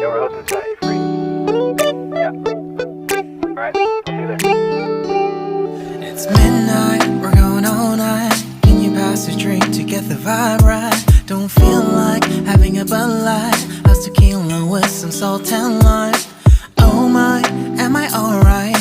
Yeah, we're hosting tonight. You free? Yeah. Alright, I'll see you there. It's midnight, we're going all night. Can you pass a drink to get the vibe right? Don't feel like having a Bud Light. How's tequila with some salt and lime? Oh my, am I alright?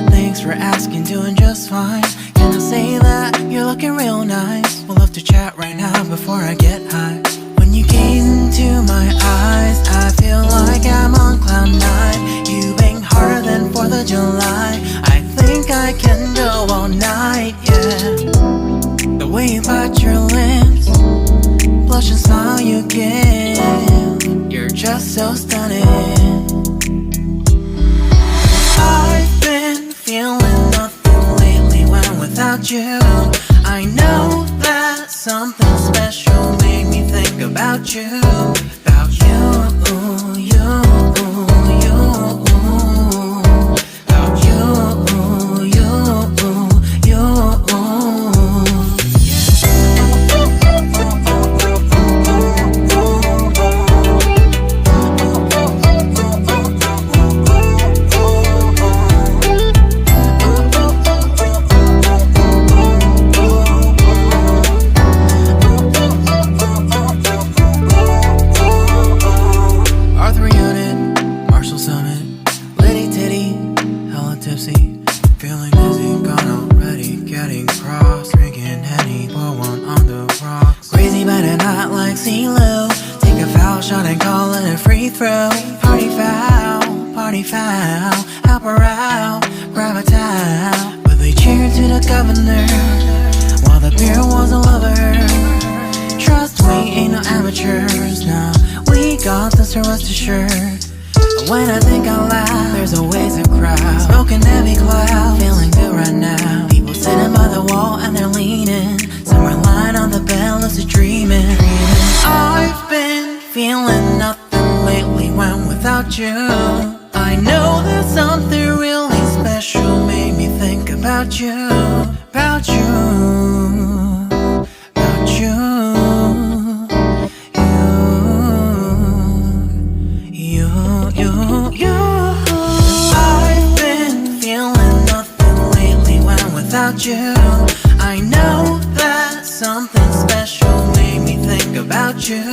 Thanks for asking, doing just fine. Can I say that you're looking real nice? We'll love to chat right now before I get high. When you gaze into my eyes, I feel like I'm on cloud nine. You bang harder than 4th of July. I think I can go all night, yeah. The way you bite your lips, blush and smile you give, you're just so stunning. I've been feeling nothing lately when without you. I know that something special made me think about you. About you, you, you. About you, you, you. Feeling dizzy, gone already, getting cross, drinking Henny, pour one on the rocks. Crazy but not like CeeLo. Take a foul shot and call it a free throw. Party foul, help her out, grab a towel. But they cheered to the governor, while the beer was a lover. Trust we ain't no amateurs, nah, we got this, so rest assured. When I think out loud, there's always a crowd, smoking heavy cloud, feeling good right now. People sitting by the wall and they're leaning, some are lying on the bed, lucid dreaming. I've been feeling nothing lately when without you. I know that something really special made me think about you. About you, about you. I've been feeling nothing lately when without you. I know that something special made me think about you.